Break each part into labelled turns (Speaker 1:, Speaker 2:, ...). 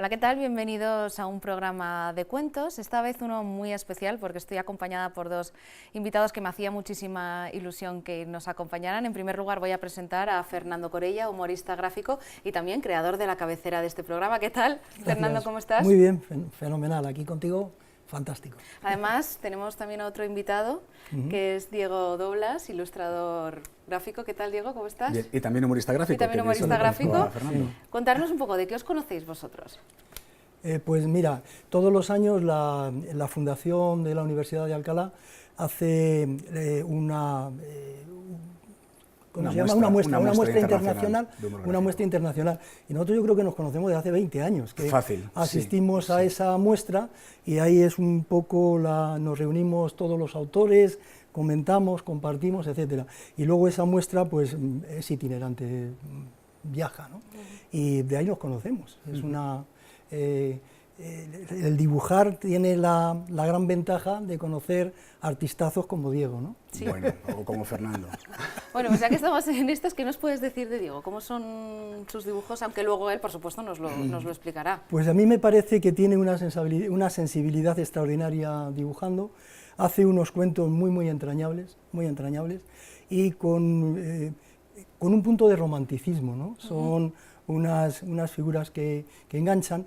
Speaker 1: Hola, ¿qué tal? Bienvenidos a un programa de cuentos, esta vez uno muy especial porque estoy acompañada por dos invitados que me hacía muchísima ilusión que nos acompañaran. En primer lugar voy a presentar a Fernando Corella, humorista gráfico y también creador de la cabecera de este programa. ¿Qué tal? Gracias. Fernando, ¿cómo estás?
Speaker 2: Muy bien, fenomenal, aquí contigo, fantástico.
Speaker 1: Además tenemos también a otro invitado que es Diego Doblas, ilustrador gráfico. ¿Qué tal, Diego? ¿Cómo estás?
Speaker 3: Bien. Y también humorista gráfico.
Speaker 1: Y también humorista gráfico.
Speaker 3: Sí.
Speaker 1: Contarnos un poco, ¿de qué os conocéis vosotros?
Speaker 2: Pues mira, todos los años la Fundación de la Universidad de Alcalá hace una muestra internacional. Y nosotros yo creo que nos conocemos desde hace 20 años, que
Speaker 3: Fácil,
Speaker 2: asistimos a esa muestra y ahí es un poco, nos reunimos todos los autores, comentamos, compartimos, etcétera. Y luego esa muestra pues es itinerante, viaja, ¿no? Y de ahí nos conocemos. Es una... el dibujar tiene la gran ventaja de conocer artistazos como Diego, ¿no?
Speaker 1: Sí.
Speaker 3: Bueno, o como Fernando.
Speaker 1: Bueno, pues ya que estamos en estas, ¿qué nos puedes decir de Diego? ¿Cómo son sus dibujos? Aunque luego él, por supuesto, nos lo explicará.
Speaker 2: Pues a mí me parece que tiene una sensibilidad extraordinaria dibujando. Hace unos cuentos muy entrañables y con un punto de romanticismo, ¿no? Son unas figuras que enganchan.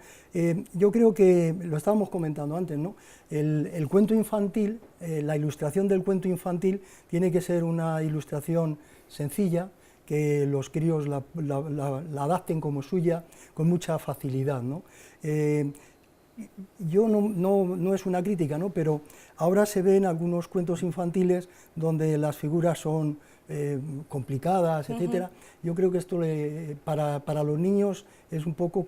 Speaker 2: Yo creo que, lo estábamos comentando antes, ¿no? El cuento infantil, la ilustración del cuento infantil tiene que ser una ilustración sencilla, que los críos la adapten como suya con mucha facilidad, ¿no? Yo no es una crítica, ¿no? Pero ahora se ven algunos cuentos infantiles donde las figuras son complicadas, etcétera. Yo creo que esto para los niños es un poco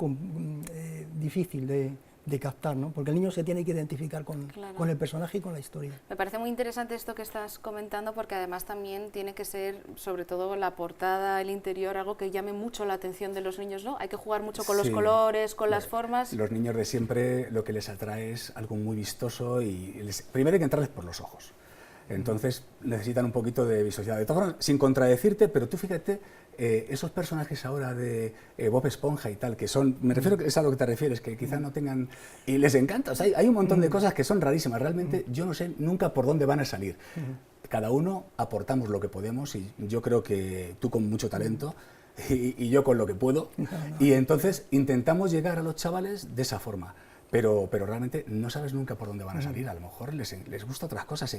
Speaker 2: difícil de captar, ¿no? Porque el niño se tiene que identificar con el personaje y con la historia.
Speaker 1: Me parece muy interesante esto que estás comentando, porque además también tiene que ser, sobre todo la portada, el interior, algo que llame mucho la atención de los niños, ¿no? Hay que jugar mucho con los colores, con las formas.
Speaker 3: Los niños de siempre lo que les atrae es algo muy vistoso y primero hay que entrarles por los ojos. Entonces necesitan un poquito de vistosidad. De todas formas, sin contradecirte, pero tú fíjate, esos personajes ahora de Bob Esponja y tal, que son, me refiero que es a lo que te refieres, que quizás no tengan, y les encanta, o sea, hay un montón de cosas que son rarísimas, realmente yo no sé nunca por dónde van a salir. Cada uno aportamos lo que podemos y yo creo que tú con mucho talento y yo con lo que puedo, y entonces intentamos llegar a los chavales de esa forma. Pero realmente no sabes nunca por dónde van a salir, a lo mejor les gusta otras cosas.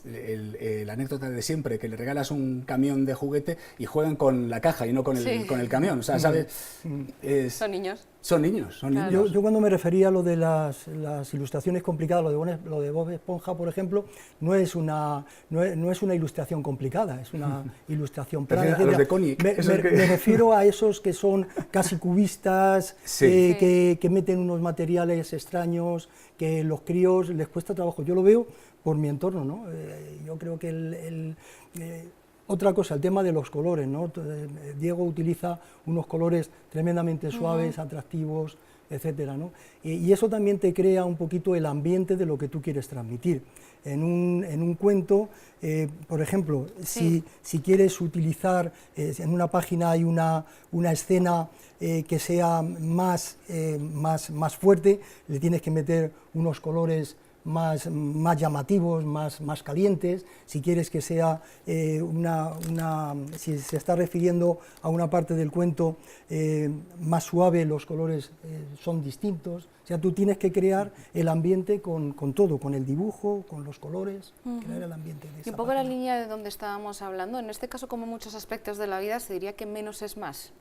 Speaker 3: La anécdota de siempre, que le regalas un camión de juguete y juegan con la caja y no con el camión, o sea, ¿sabes?
Speaker 1: Son niños.
Speaker 3: Son niños.
Speaker 1: Claro.
Speaker 2: Yo cuando me refería a lo de las ilustraciones complicadas, lo de Bob Esponja, por ejemplo, no es una ilustración complicada, es una ilustración plana.
Speaker 3: A los de cómic.
Speaker 2: Me refiero a esos que son casi cubistas, que meten unos materiales extraños, que los críos les cuesta trabajo. Yo lo veo por mi entorno, ¿no? Yo creo que otra cosa, el tema de los colores, ¿no? Diego utiliza unos colores tremendamente suaves, atractivos, etcétera, ¿no? Y eso también te crea un poquito el ambiente de lo que tú quieres transmitir. En un cuento, por ejemplo, si quieres utilizar, en una página hay una escena que sea más fuerte, le tienes que meter unos colores más llamativos, más calientes. Si quieres que sea si se está refiriendo a una parte del cuento más suave, los colores son distintos. O sea, tú tienes que crear el ambiente con todo, con el dibujo, con los colores, crear el ambiente de esa
Speaker 1: Y un poco
Speaker 2: página.
Speaker 1: la línea de donde estábamos hablando, en este caso, como muchos aspectos de la vida, se diría que menos es más.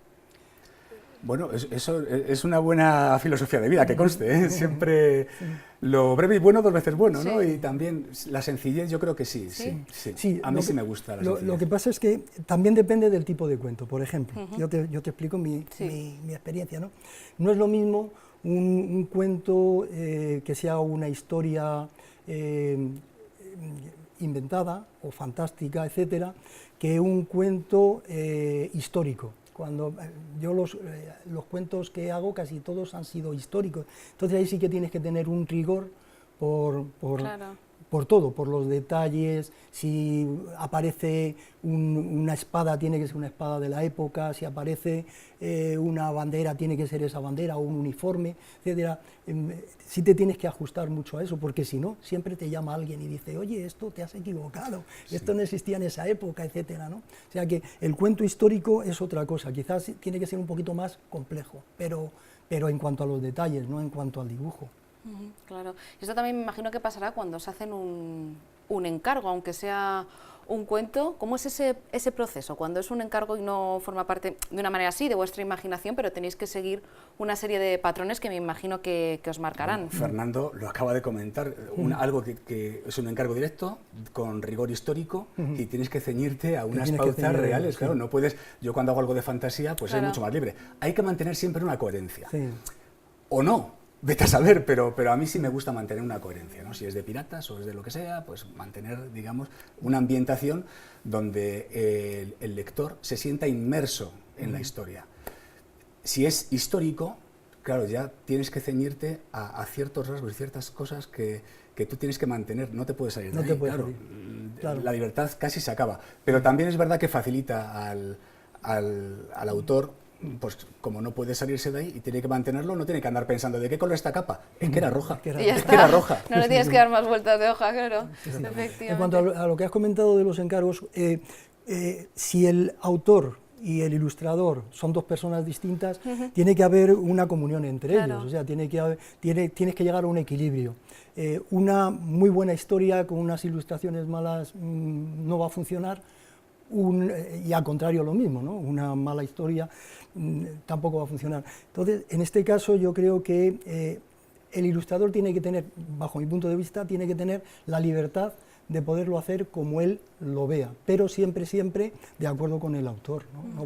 Speaker 3: Bueno, eso es una buena filosofía de vida, que conste, ¿eh? Siempre lo breve y bueno 2 veces bueno, ¿no? Y también la sencillez, yo creo que sí. A mí sí me gusta la sencillez.
Speaker 2: Lo que pasa es que también depende del tipo de cuento. Por ejemplo, yo te explico mi experiencia, ¿no? No es lo mismo un cuento que sea una historia inventada o fantástica, etcétera, que un cuento histórico. Cuando yo los cuentos que hago casi todos han sido históricos, entonces ahí sí que tienes que tener un rigor por por todo, por los detalles, si aparece una espada tiene que ser una espada de la época, si aparece una bandera tiene que ser esa bandera o un uniforme, etcétera. Sí te tienes que ajustar mucho a eso, porque si no, siempre te llama alguien y dice, oye, esto te has equivocado, esto no existía en esa época, etcétera, ¿no? O sea que el cuento histórico es otra cosa, quizás tiene que ser un poquito más complejo, pero en cuanto a los detalles, no en cuanto al dibujo.
Speaker 1: Claro. Esto también me imagino que pasará cuando se hacen un encargo, aunque sea un cuento. ¿Cómo es ese proceso? Cuando es un encargo y no forma parte de una manera así de vuestra imaginación, pero tenéis que seguir una serie de patrones que me imagino que os marcarán.
Speaker 3: Bueno, Fernando lo acaba de comentar, algo que es un encargo directo, con rigor histórico, y tienes que ceñirte a unas pautas reales. Sí. Claro, no puedes. Yo cuando hago algo de fantasía, pues soy mucho más libre. Hay que mantener siempre una coherencia. Sí. O no. Vete a saber, pero a mí sí me gusta mantener una coherencia, ¿no? Si es de piratas o es de lo que sea, pues mantener, digamos, una ambientación donde el lector se sienta inmerso en la historia. Si es histórico, claro, ya tienes que ceñirte a ciertos rasgos y ciertas cosas que tú tienes que mantener, no te puedes salir de ahí, claro. La libertad casi se acaba, pero también es verdad que facilita al autor. Pues como no puede salirse de ahí y tiene que mantenerlo, no tiene que andar pensando ¿de qué color esta capa? Es que era roja, es que era roja.
Speaker 1: No le tienes que dar más vueltas de hoja, claro. Sí. Efectivamente.
Speaker 2: En cuanto a lo que has comentado de los encargos, si el autor y el ilustrador son dos personas distintas, tiene que haber una comunión entre ellos, o sea, tienes que llegar a un equilibrio. Una muy buena historia con unas ilustraciones malas no va a funcionar, y al contrario lo mismo, ¿no? Una mala historia tampoco va a funcionar. Entonces, en este caso yo creo que el ilustrador tiene que tener, bajo mi punto de vista, tiene que tener la libertad de poderlo hacer como él lo vea, pero siempre de acuerdo con el autor, ¿no?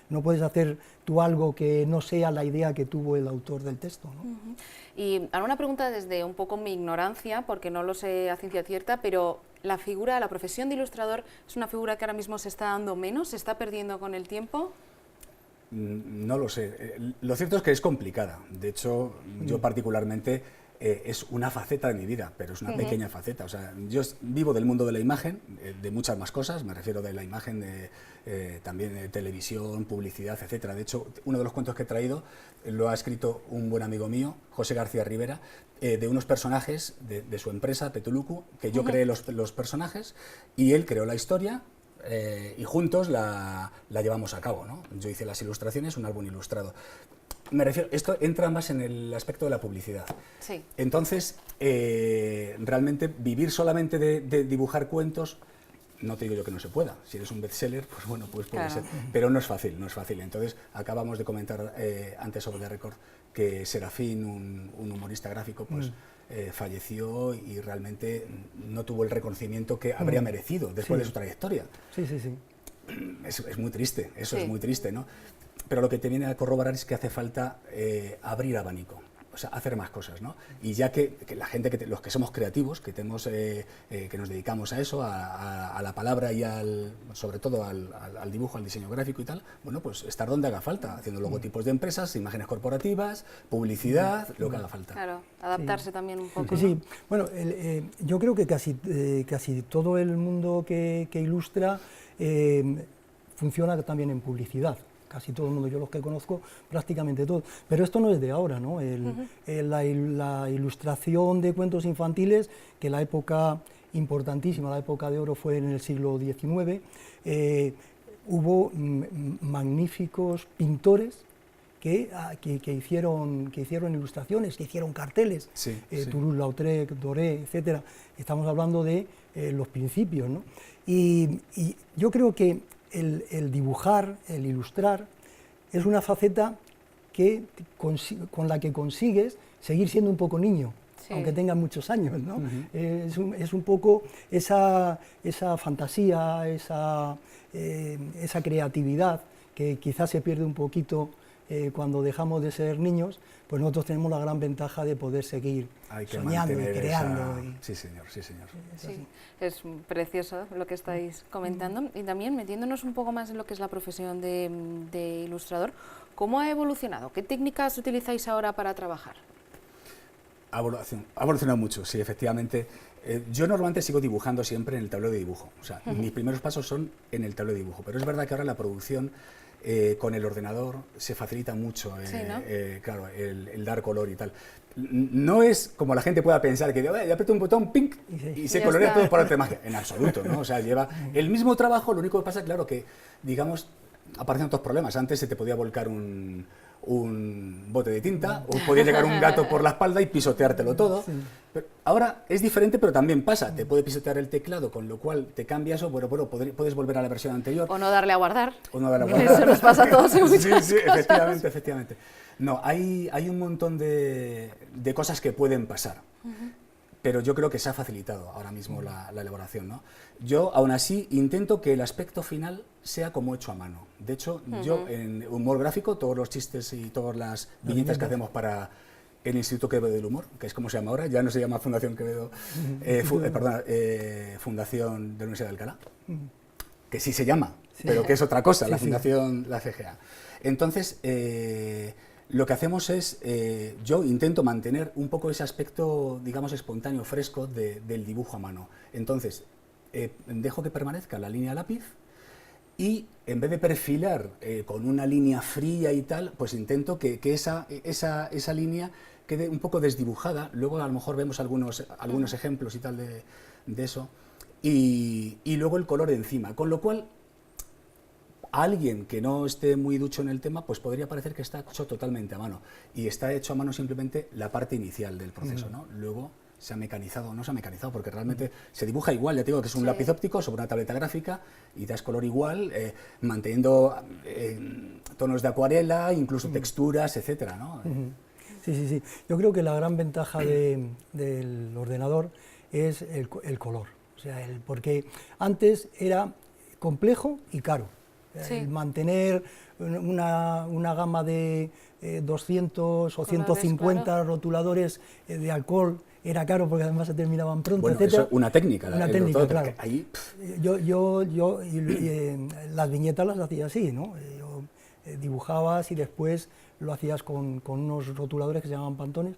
Speaker 2: No puedes hacer tú algo que no sea la idea que tuvo el autor del texto, ¿no?
Speaker 1: Y ahora una pregunta desde un poco mi ignorancia, porque no lo sé a ciencia cierta, pero la profesión de ilustrador es una figura que ahora mismo se está dando menos, se está perdiendo con el tiempo.
Speaker 3: No lo sé. Lo cierto es que es complicada. De hecho, yo particularmente es una faceta de mi vida, pero es una pequeña faceta. O sea, yo vivo del mundo de la imagen, de muchas más cosas. Me refiero de la imagen, también de televisión, publicidad, etcétera. De hecho, uno de los cuentos que he traído lo ha escrito un buen amigo mío, José García Rivera, de unos personajes de su empresa, Petuluku, que yo creé los personajes y él creó la historia. Y juntos la llevamos a cabo, ¿no? Yo hice las ilustraciones, un álbum ilustrado. Me refiero, esto entra más en el aspecto de la publicidad.
Speaker 1: Sí. Entonces,
Speaker 3: realmente vivir solamente de dibujar cuentos, no te digo yo que no se pueda. Si eres un bestseller, pues bueno, pues puede ser. Pero no es fácil, no es fácil. Entonces, acabamos de comentar antes sobre The Record que Serafín, un humorista gráfico, pues falleció y realmente no tuvo el reconocimiento que habría merecido después de su trayectoria.
Speaker 2: Sí.
Speaker 3: Es muy triste, eso es muy triste, ¿no? Pero lo que te viene a corroborar es que hace falta abrir abanico, o sea, hacer más cosas, ¿no? Y ya que la gente, los que somos creativos, que nos dedicamos a eso, a la palabra y sobre todo al dibujo, al diseño gráfico y tal, bueno, pues estar donde haga falta, haciendo logotipos de empresas, imágenes corporativas, publicidad, lo que haga falta.
Speaker 1: Claro, adaptarse también un poco.
Speaker 2: Sí. Bueno, yo creo que casi todo el mundo que ilustra funciona también en publicidad. Casi todo el mundo, yo los que conozco, prácticamente todos. Pero esto no es de ahora, ¿no? La ilustración de cuentos infantiles, que la época importantísima, la época de oro fue en el siglo XIX, hubo magníficos pintores que hicieron ilustraciones, que hicieron carteles, Toulouse-Lautrec, Doré, etc. Estamos hablando de los principios, ¿no? Y yo creo que el dibujar, el ilustrar, es una faceta con la que consigues seguir siendo un poco niño, aunque tengas muchos años, ¿no? Es un poco esa fantasía, esa creatividad que quizás se pierde un poquito cuando dejamos de ser niños, pues nosotros tenemos la gran ventaja de poder seguir soñando y creando.
Speaker 3: Sí, señor.
Speaker 1: Sí, es precioso lo que estáis comentando. Y también metiéndonos un poco más en lo que es la profesión de ilustrador, ¿cómo ha evolucionado? ¿Qué técnicas utilizáis ahora para trabajar?
Speaker 3: Ha evolucionado mucho, sí, efectivamente. Yo normalmente sigo dibujando siempre en el tablero de dibujo, o sea, mis primeros pasos son en el tablero de dibujo, pero es verdad que ahora la producción con el ordenador se facilita mucho,
Speaker 1: sí, ¿no?
Speaker 3: claro, el dar color y tal. No es como la gente pueda pensar que ya aprieto un botón, pink, y se colorea todo por arte de magia, en absoluto, ¿no? O sea, lleva el mismo trabajo, lo único que pasa, claro, que, digamos, aparecen otros problemas. Antes se te podía volcar un bote de tinta, o podía llegar un gato por la espalda y pisoteártelo todo. Sí. Pero ahora es diferente, pero también pasa. Te puede pisotear el teclado, con lo cual te cambias o, bueno, puedes volver a la versión anterior.
Speaker 1: O no darle a guardar.
Speaker 3: O no darle a guardar.
Speaker 1: Eso nos pasa a todos en muchas
Speaker 3: sí, efectivamente. No, hay un montón de cosas que pueden pasar. Pero yo creo que se ha facilitado ahora mismo la elaboración, ¿no? Yo, aún así, intento que el aspecto final sea como hecho a mano. De hecho, yo en humor gráfico, todos los chistes y todas las viñetas que hacemos para el Instituto Quevedo del Humor, que es como se llama ahora, ya no se llama Fundación Quevedo, Fundación de la Universidad de Alcalá, que sí se llama, pero que es otra cosa, la Fundación, la CGA. Entonces, lo que hacemos es, yo intento mantener un poco ese aspecto, digamos, espontáneo, fresco del dibujo a mano. Entonces, dejo que permanezca la línea lápiz y en vez de perfilar con una línea fría y tal, pues intento que esa línea quede un poco desdibujada. Luego a lo mejor vemos algunos ejemplos y tal de eso. Y luego el color encima, con lo cual a alguien que no esté muy ducho en el tema, pues podría parecer que está hecho totalmente a mano. Y está hecho a mano simplemente la parte inicial del proceso, ¿no? Luego se ha mecanizado o no se ha mecanizado, porque realmente se dibuja igual, ya te digo que es un lápiz óptico sobre una tableta gráfica y das color igual, manteniendo tonos de acuarela, incluso texturas, etcétera, ¿no?
Speaker 2: Sí. Yo creo que la gran ventaja del ordenador es el color. O sea, porque antes era complejo y caro. El mantener una gama de 200 o 150 rotuladores de alcohol era caro porque además se terminaban pronto,
Speaker 3: bueno,
Speaker 2: etcétera.
Speaker 3: Eso, una técnica.
Speaker 2: Una técnica, claro.
Speaker 3: Ahí,
Speaker 2: las viñetas las hacía así, ¿no? Dibujabas y después lo hacías con unos rotuladores que se llamaban pantones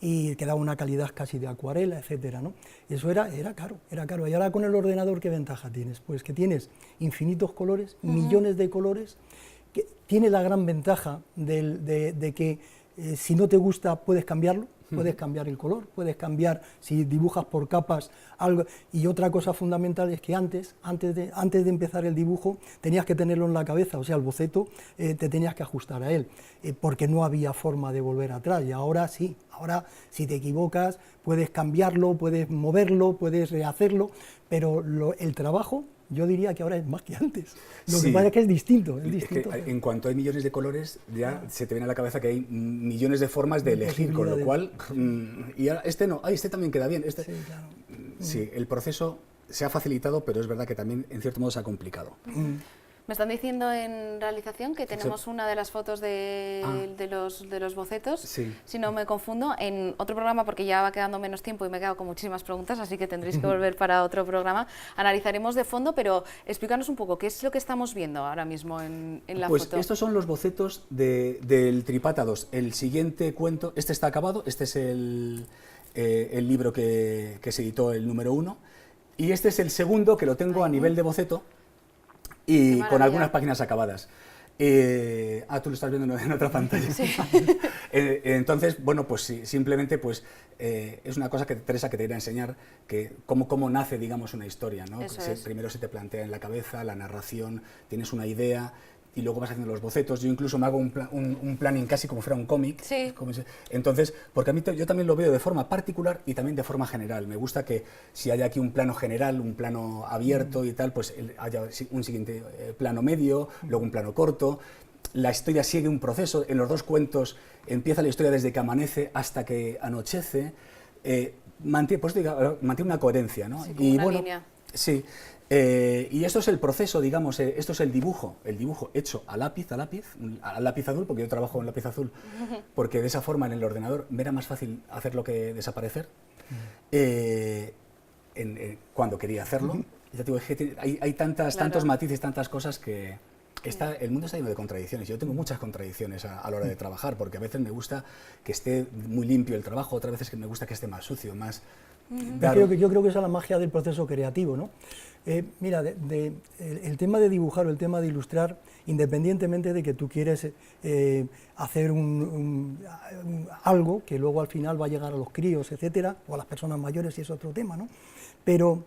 Speaker 2: y quedaba una calidad casi de acuarela, etcétera, ¿no? Eso era caro. Y ahora con el ordenador, ¿qué ventaja tienes? Pues que tienes infinitos colores, millones de colores, que tiene la gran ventaja de que si no te gusta puedes cambiarlo, puedes cambiar el color, puedes cambiar si dibujas por capas algo. Y otra cosa fundamental es que antes de empezar el dibujo tenías que tenerlo en la cabeza, o sea, el boceto te tenías que ajustar a él, porque no había forma de volver atrás. Y ahora sí, ahora si te equivocas puedes cambiarlo, puedes moverlo, puedes rehacerlo, pero el trabajo, yo diría que ahora es más que antes. Lo que pasa es que es distinto. Es
Speaker 3: que en cuanto hay millones de colores, ya se te viene a la cabeza que hay millones de formas de elegir, con lo cual, y ahora este no, este también queda bien. Sí, claro. Sí, el proceso se ha facilitado, pero es verdad que también en cierto modo se ha complicado.
Speaker 1: Me están diciendo en realización que tenemos una de las fotos de los bocetos, si no me confundo, en otro programa, porque ya va quedando menos tiempo y me he quedado con muchísimas preguntas, así que tendréis que volver para otro programa. Analizaremos de fondo, pero explícanos un poco, ¿qué es lo que estamos viendo ahora mismo en la foto?
Speaker 3: Pues estos son los bocetos del Tripata 2. El siguiente cuento, este está acabado, este es el libro que se editó, el número 1, y este es el segundo, que lo tengo a nivel de boceto, y con algunas páginas acabadas. Tú lo estás viendo en otra pantalla. Sí. Entonces, bueno, pues sí, simplemente pues, es una cosa que Teresa que te quería enseñar, que cómo nace, digamos, una historia, ¿no? Primero se te plantea en la cabeza la narración, tienes una idea y luego vas haciendo los bocetos. Yo incluso me hago un planning casi como fuera un cómic. Sí. Entonces, porque a mí yo también lo veo de forma particular y también de forma general. Me gusta que si hay aquí un plano general, un plano abierto y tal, pues haya un siguiente plano medio, luego un plano corto. La historia sigue un proceso. En los dos cuentos empieza la historia desde que amanece hasta que anochece. Mantiene una coherencia, ¿no?
Speaker 1: Sí, como una línea.
Speaker 3: Sí. Y esto es el proceso, digamos, esto es el dibujo hecho a lápiz azul, porque yo trabajo en lápiz azul, porque de esa forma en el ordenador me era más fácil hacerlo que desaparecer, cuando quería hacerlo. Ya te digo, es que hay tantos matices, tantas cosas que el mundo está lleno de contradicciones. Yo tengo muchas contradicciones a la hora de trabajar, porque a veces me gusta que esté muy limpio el trabajo, otras veces que me gusta que esté más sucio, más Claro.
Speaker 2: Yo creo que esa es la magia del proceso creativo, ¿no? Mira, el tema de dibujar o el tema de ilustrar, independientemente de que tú quieres hacer algo que luego al final va a llegar a los críos, etcétera, o a las personas mayores, y es otro tema, ¿no? Pero,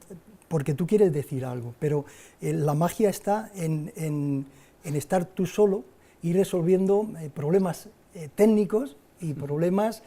Speaker 2: porque tú quieres decir algo, pero la magia está en estar tú solo y resolviendo problemas técnicos y problemas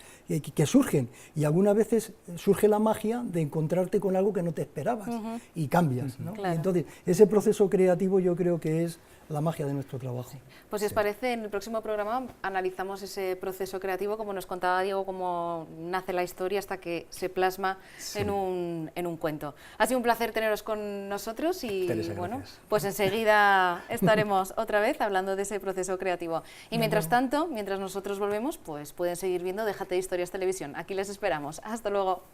Speaker 2: que surgen, y algunas veces surge la magia de encontrarte con algo que no te esperabas y cambias, ¿no?
Speaker 1: Claro.
Speaker 2: Y entonces, ese proceso creativo yo creo que es la magia de nuestro trabajo.
Speaker 1: Pues si os parece, en el próximo programa analizamos ese proceso creativo, como nos contaba Diego, cómo nace la historia hasta que se plasma en un cuento. Ha sido un placer teneros con nosotros y
Speaker 3: Teresa,
Speaker 1: bueno,
Speaker 3: gracias.
Speaker 1: pues enseguida estaremos otra vez hablando de ese proceso creativo. Y mientras tanto, mientras nosotros volvemos, pues pueden seguir viendo Déjate de Historias Televisión. Aquí les esperamos. Hasta luego.